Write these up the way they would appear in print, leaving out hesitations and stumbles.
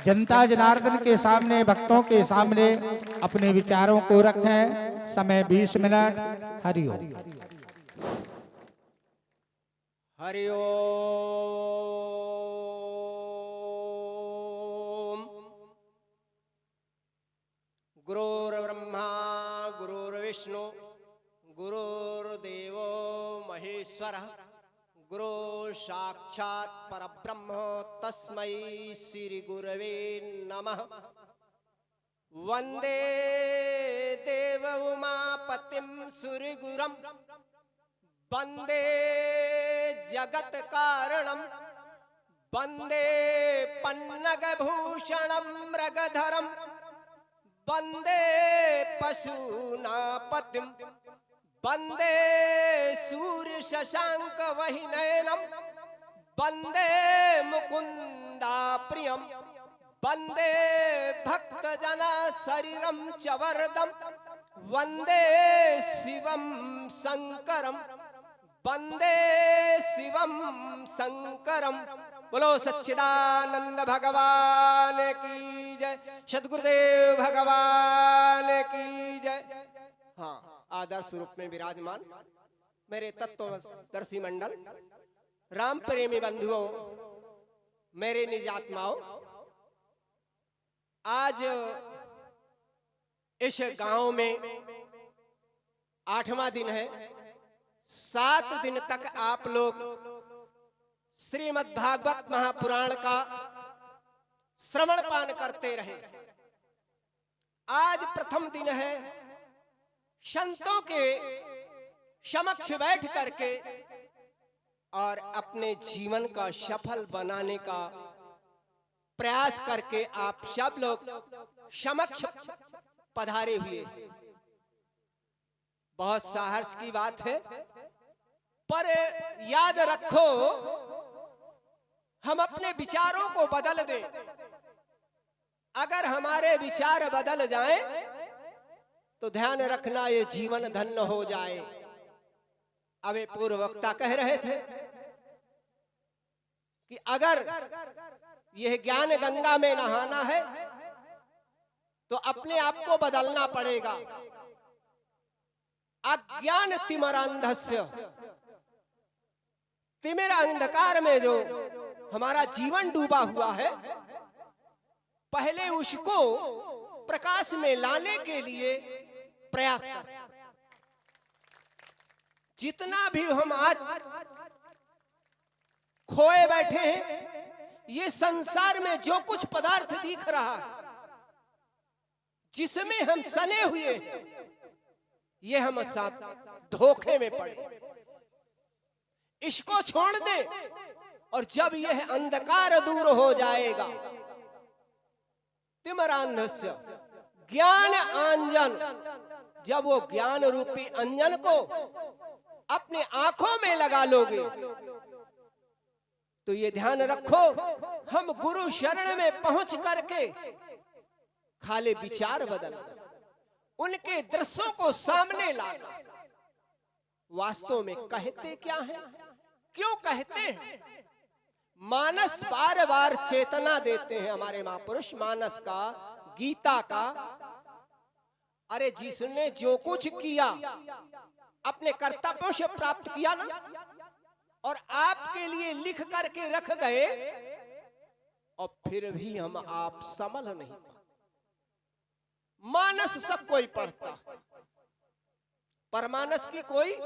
जनता जनार्दन के सामने, भक्तों के सामने अपने विचारों को रखें। समय 20 मिनट। हरिओम। हरिओम। गुरुर्ब्रह्मा गुरुर्विष्णु गुरुर्देवो महेश्वरः गुरु साक्षात् परब्रह्म तस्मै श्री गुरवे नमः। वंदे देव उमापतिं सूर्यगुरुं वंदे जगत कारणं वंदे पन्नगभूषणं मृगधरं वंदे पशूनापतिं वंदे सूर्य शशांक वहिनयनं वंदे मुकुंदा प्रियं वंदे भक्तजना शरीरं च वरदं वंदे शिवं शंकरं वंदे शिवं शंकरं। बोलो सच्चिदानंद भगवान की जय, सद्गुरुदेव भगवान की जय। हाँ, आदर्श रूप में विराजमान मेरे तत्वदर्शी मंडल, राम प्रेमी बंधुओं, मेरे निजात्माओं, आज इस गांव में 8वां दिन है। 7 दिन तक आप लोग श्रीमद् भागवत महापुराण का श्रवण पान करते रहे। आज प्रथम दिन है। संतों के समक्ष बैठ करके और अपने जीवन का सफल बनाने का प्रयास करके आप सब लोग समक्ष पधारे हुए। बहुत साहस की बात है, पर याद रखो, हम अपने विचारों को बदल दें। अगर हमारे विचार बदल जाएं तो ध्यान रखना ये जीवन धन्य हो जाए। अबे पूर्व वक्ता कह रहे थे कि अगर यह ज्ञान गंगा में नहाना है तो अपने आप को बदलना पड़ेगा। अज्ञान तिमिरांधस्य, तिमिर अंधकार में जो हमारा जीवन डूबा हुआ है, पहले उसको प्रकाश में लाने के लिए प्रयास कर। जितना भी हम आज खोए बैठे हैं, ये संसार में जो कुछ पदार्थ दिख रहा है, जिसमें हम सने हुए हैं, ये हम सब धोखे में पड़े। इसको छोड़ दे और जब यह अंधकार दूर हो जाएगा, तिमिरांधस्य ज्ञान आंजन, जब वो ज्ञान रूपी अंजन को अपने आंखों में लगा लोगे तो ये ध्यान रखो, हम गुरु शरण में पहुंच करके खाली विचार बदल, उनके दृश्यों को सामने लाना। वास्तव में कहते क्या है, क्यों कहते हैं? मानस बार बार चेतना देते हैं हमारे महापुरुष, मानस का, गीता का। अरे जिसने जो कुछ किया अपने कर्तव्यों से प्राप्त किया ना, और आपके लिए लिख करके रख गए, और फिर भी हम आप समझ नहीं पाए। मानस सब कोई पढ़ता, पर मानस की कोई,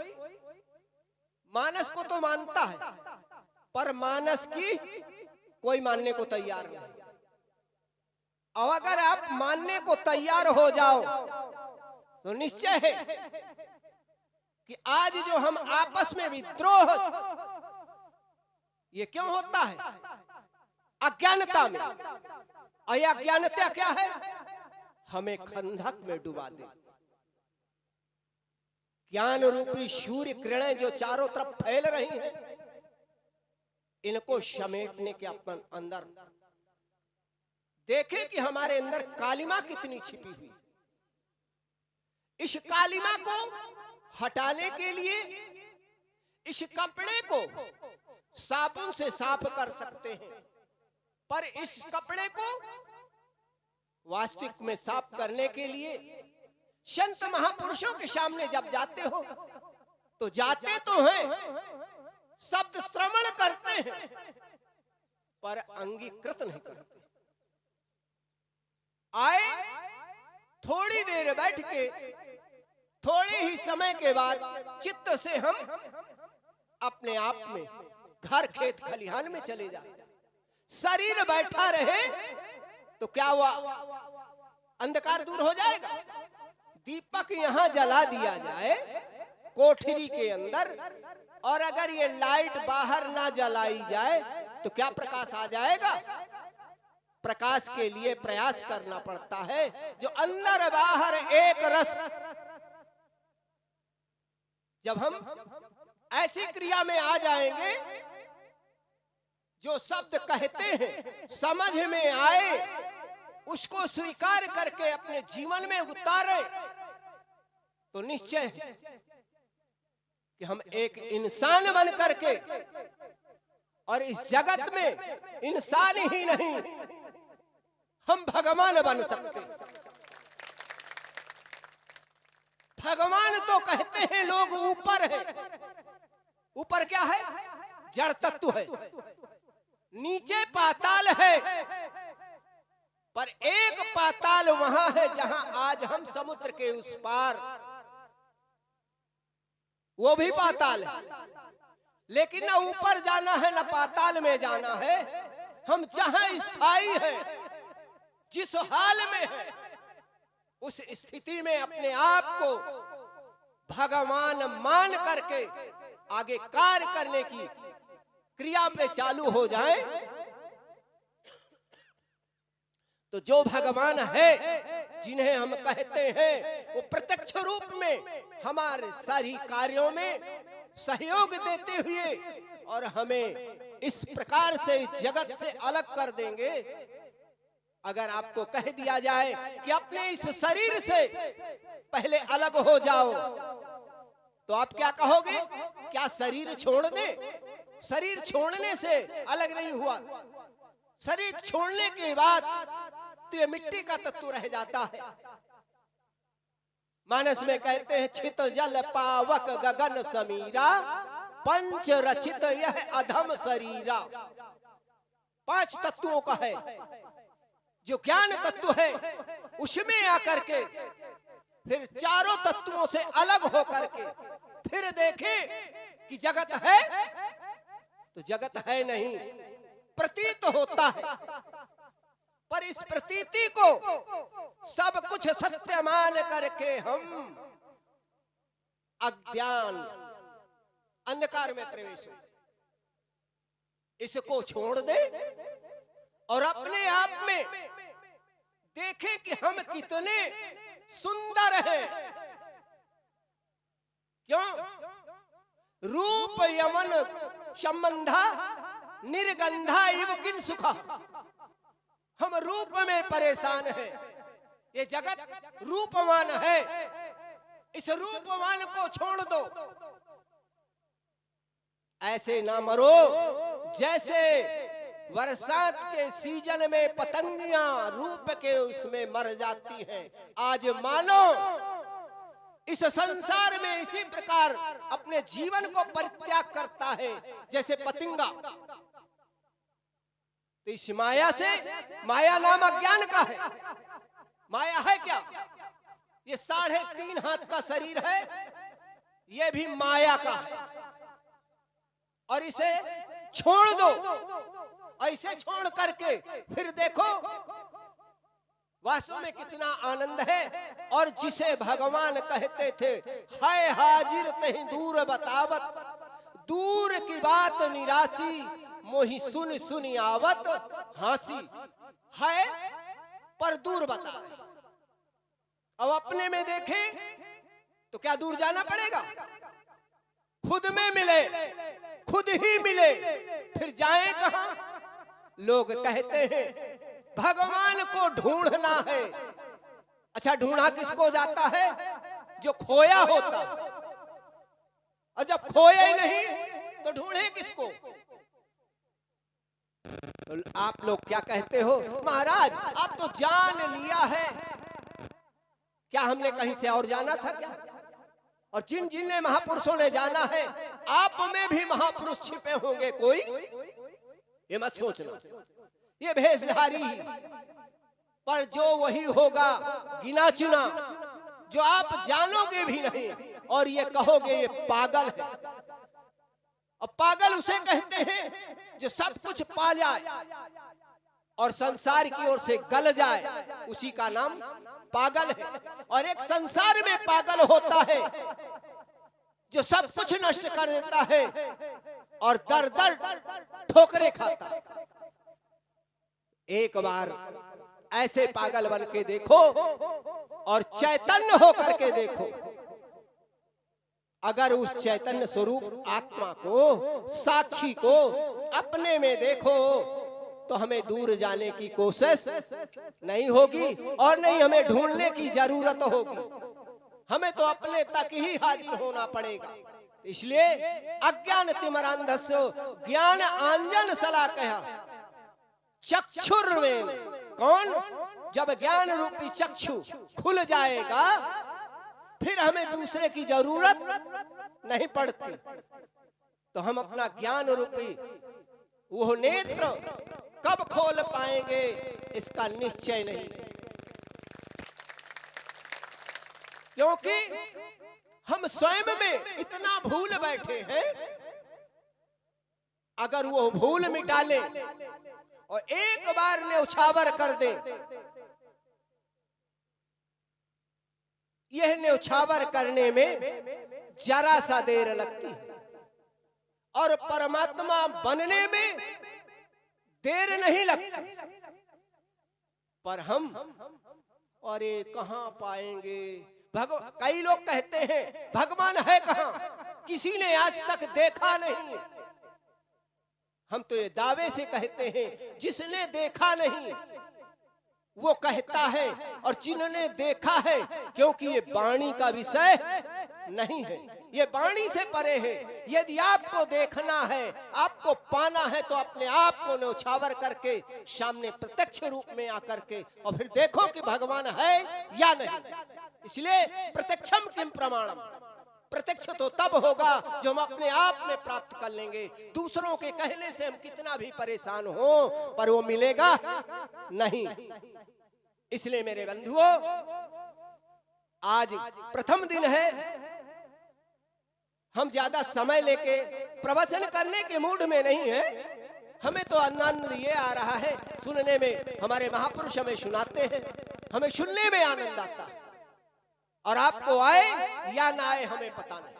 मानस को तो मानता है, पर मानस की कोई मानने को तैयार नहीं। और अगर आप मानने को तैयार हो जाओ तो निश्चय है कि आज जो हम आपस में विद्रोह, ये क्यों होता है? अज्ञानता में। और अज्ञानता क्या है? हमें खंडक में डुबा दे। ज्ञान रूपी सूर्य किरणें जो चारों तरफ फैल रही हैं, इनको समेटने के अपन अंदर देखें कि हमारे अंदर कालिमा कितनी छिपी हुई। इस कालिमा को हटाने के लिए इस कपड़े को साबुन से साफ कर सकते हैं, पर इस कपड़े को वास्तविक में साफ करने के लिए संत महापुरुषों के सामने जब जाते हो तो जाते तो हैं, शब्द श्रवण करते हैं, पर अंगीकृत नहीं करते। आए, थोड़ी देर बैठ के थोड़े ही समय के बाद चित्त से हम अपने आप में घर खेत खलिहान में चले जाते। शरीर बैठा रहे तो क्या हुआ, अंधकार दूर हो जाएगा। दीपक यहां जला दिया जाए कोठरी के अंदर, और अगर ये लाइट बाहर ना जलाई जाए तो क्या प्रकाश आ जाएगा? प्रकाश के लिए प्रयास करना पड़ता है। जो अंदर बाहर एक रस, जब हम ऐसी क्रिया में आ जाएंगे, जो शब्द कहते हैं समझ में आए, उसको स्वीकार करके अपने जीवन में उतारें, तो निश्चय कि हम एक इंसान बन करके, और इस जगत में इंसान ही नहीं, हम भगवान बन सकते। भगवान तो कहते हैं लोग ऊपर है। ऊपर क्या है? जड़ तत्व है। नीचे पाताल है, पर एक पाताल वहां है जहां आज हम समुद्र के उस पार, वो भी पाताल है। लेकिन ना ऊपर जाना है ना पाताल में जाना है। हम जहां स्थायी है, जिस हाल में है, उस स्थिति में अपने आप को भगवान मान करके आगे कार्य करने की क्रिया पे चालू हो जाए, तो जो भगवान है जिन्हें हम कहते हैं, वो प्रत्यक्ष रूप में हमारे सारी कार्यों में सहयोग देते हुए और हमें इस प्रकार से जगत से अलग कर देंगे। अगर आपको कह दिया जाए कि अपने इस शरीर से पहले अलग हो जाओ, तो आप क्या कहोगे? क्या शरीर छोड़ दे? शरीर छोड़ने से अलग नहीं हुआ। शरीर छोड़ने के बाद तो ये मिट्टी का तत्व रह जाता है। मानस में कहते हैं, छित जल पावक गगन समीरा, पंच रचित यह अधम शरीरा। 5 तत्वों का है। जो ज्ञान तत्व है उसमें आकर के फिर चारों तत्वों से अलग होकर के फिर देखें कि जगत है, तो जगत है नहीं, प्रतीत होता है। पर इस प्रतीति को सब कुछ सत्य मान करके हम अज्ञान अंधकार में प्रवेश हो, इसको छोड़ दे और अपने आप में देखें कि हम कितने सुंदर हैं। क्यों? रूप यमन संबंधा निर्गंधा इव किन सुखा। हम रूप में परेशान हैं। ये जगत रूपवान है, इस रूपवान को छोड़ दो। ऐसे ना मरो जैसे बरसात के सीजन में पतंगियां रूप के उसमें मर जाती हैं। आज मानो इस संसार में इसी प्रकार अपने जीवन को परित्याग करता है जैसे पतंगा। तो इस माया से, माया नाम अज्ञान का है। माया है क्या? ये 3.5 हाथ का शरीर है, ये भी माया का है। और इसे छोड़ दो, ऐसे छोड़ करके फिर देखो वास्तव में कितना आनंद है। और जिसे भगवान कहते थे, है हाजिर तहीं दूर बतावत, दूर की बात निराशी, मोहि सुन सुन आवत हासी। है पर दूर बता। अब अपने में देखें तो क्या दूर जाना पड़ेगा? खुद में मिले, खुद ही मिले, फिर जाए कहां? लोग कहते हैं भगवान को ढूंढना है। अच्छा, ढूंढा किसको जाता है? जो खोया होता। और जब खोया ही नहीं तो ढूंढे किसको? आप लोग क्या कहते हो, महाराज आप तो जान लिया है, क्या हमने कहीं से और जाना था क्या? और जिन जिन ने महापुरुषों ने जाना है, आप में भी महापुरुष छिपे होंगे कोई, ये मत सोचना, ये भेषधारी ही, पर जो वही होगा गिना चुना, जो आप जानोगे भी नहीं और ये कहोगे ये पागल है। और पागल उसे कहते हैं जो सब कुछ पा जाए और संसार की ओर से गल जाए, उसी का नाम पागल है। और एक संसार में पागल होता है जो सब कुछ नष्ट कर देता है और दर दर ठोकरे खाता है। एक बार ऐसे पागल बन के देखो और चैतन्य होकर के देखो। अगर उस चैतन्य स्वरूप आत्मा को, साक्षी को अपने में देखो तो हमें दूर जाने की कोशिश नहीं होगी और नहीं हमें ढूंढने की जरूरत होगी। हमें तो अपने तक ही हाजिर होना पड़ेगा। इसलिए अज्ञान तिमिरांधस्य ज्ञान आंजन सलाकया चक्षुर्वेन, कौन? जब ज्ञान रूपी चक्षु खुल जाएगा फिर हमें दूसरे की जरूरत नहीं पड़ती। तो हम अपना ज्ञान रूपी वो नेत्र कब खोल पाएंगे इसका निश्चय नहीं, क्योंकि हम स्वयं में इतना भूल बैठे हैं। अगर वो भूल मिटा ले और एक बार न्यौछावर कर दे, यह न्यौछावर करने में जरा सा देर लगती है और परमात्मा बनने में देर नहीं लगती। पर हम अरे कहां पाएंगे कई लोग कहते हैं भगवान है कहां, किसी ने आज तक देखा नहीं। हम तो ये दावे से कहते हैं जिसने देखा नहीं वो कहता है, और जिन्होंने देखा है, क्योंकि ये वाणी का विषय नहीं है, ये वाणी से परे है। यदि आपको देखना है, आपको पाना है, तो अपने आप को न्यौछावर करके सामने प्रत्यक्ष रूप में आकर के और फिर देखो कि भगवान है या नहीं। इसलिए प्रत्यक्षम किम प्रमाणम, प्रत्यक्ष तो तब होगा जो हम अपने आप में प्राप्त कर लेंगे। दूसरों के कहने से हम कितना भी परेशान हो पर वो मिलेगा नहीं। इसलिए मेरे बंधुओं, आज प्रथम दिन है, हम ज्यादा समय लेके प्रवचन करने के मूड में नहीं है। हमें तो आनंद ये आ रहा है सुनने में, हमारे महापुरुष हमें सुनाते हैं, हमें सुनने में आनंद आता है। और आपको आए या ना आए हमें पता नहीं,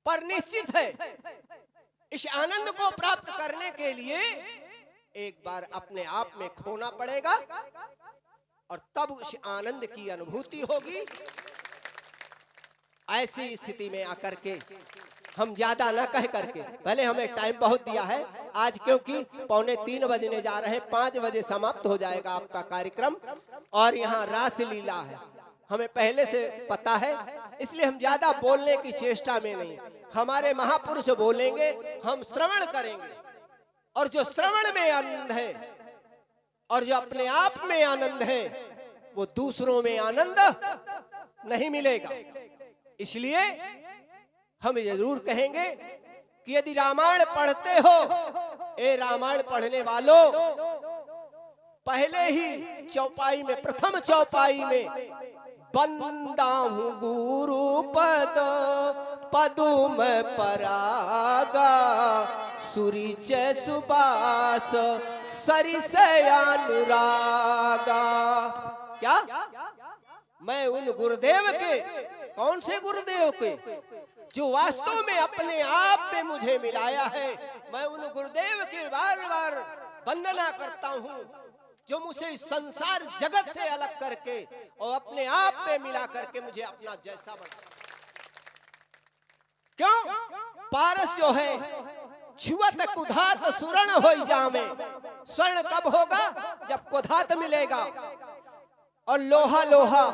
पर निश्चित है इस आनंद को प्राप्त करने के लिए एक बार अपने आप में खोना पड़ेगा और तब उस आनंद की अनुभूति होगी। ऐसी स्थिति में आकर के हम ज्यादा न कह करके, भले हमें टाइम बहुत दिया है आज, क्योंकि 2:45 बजने जा रहे हैं, 5 बजे समाप्त हो जाएगा आपका कार्यक्रम। और यहाँ रास लीला है, हमें पहले से पता है, इसलिए हम ज्यादा बोलने की चेष्टा में नहीं। हमारे महापुरुष बोलेंगे, हम श्रवण करेंगे, और जो श्रवण में आनंद है और जो अपने आप में आनंद है वो दूसरों में आनंद नहीं मिलेगा। इसलिए हम जरूर कहेंगे कि यदि रामायण पढ़ते हो, ए रामायण पढ़ने वालों, पहले ही चौपाई में, प्रथम चौपाई में, बंदा हूँ गुरु पद पदुम परागा, सुरिच सुबास सरिस अनुरागा। क्या मैं उन गुरुदेव के, कौन से गुरुदेव के, जो वास्तव में अपने आप में मुझे मिलाया है, मैं उन गुरुदेव की बार बार वंदना करता हूँ जो मुझे संसार जगत से अलग करके और अपने आप में मिला करके मुझे अपना जैसा बना। क्यों? पारस जो है छुअत कुधात सुरण हो जावे। स्वर्ण कब होगा? जब कुधात मिलेगा और लोहा लोहा,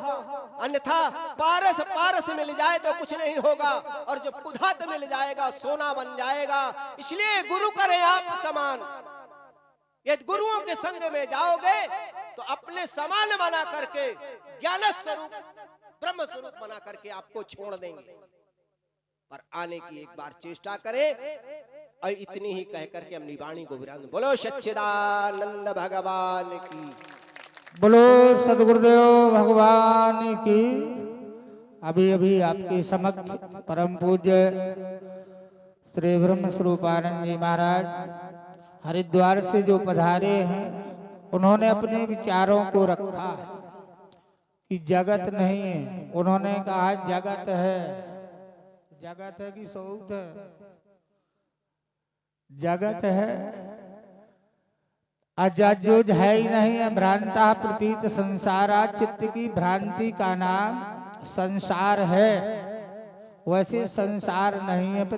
अन्यथा पारस पारस मिल जाए तो कुछ नहीं होगा, और जब कुधात मिल जाएगा सोना बन जाएगा। इसलिए गुरु करें आप समान, यदि गुरुओं के संग में जाओगे तो अपने समान बना करके ज्ञान स्वरूप ब्रह्म स्वरूप बना करके आपको छोड़ देंगे। पर आने की एक बार चेष्टा करें। और इतनी ही कह करके अपनी वाणी को विराम। बोलो सच्चिदानंद भगवान की। बोलो सदगुरुदेव भगवान की। अभी अभी आपके समक्ष परम पूज्य श्री ब्रह्म स्वरूपानंद जी महाराज हरिद्वार से जो पधारे हैं, उन्होंने अपने विचारों को रखा है कि जगत नहीं है। उन्होंने कहा जगत है। जगत है कि सौत है? जगत है। अजज है ही नहीं है। भ्रांता प्रतीत संसारा, चित्त की भ्रांति का नाम संसार है। वैसे संसार नहीं है।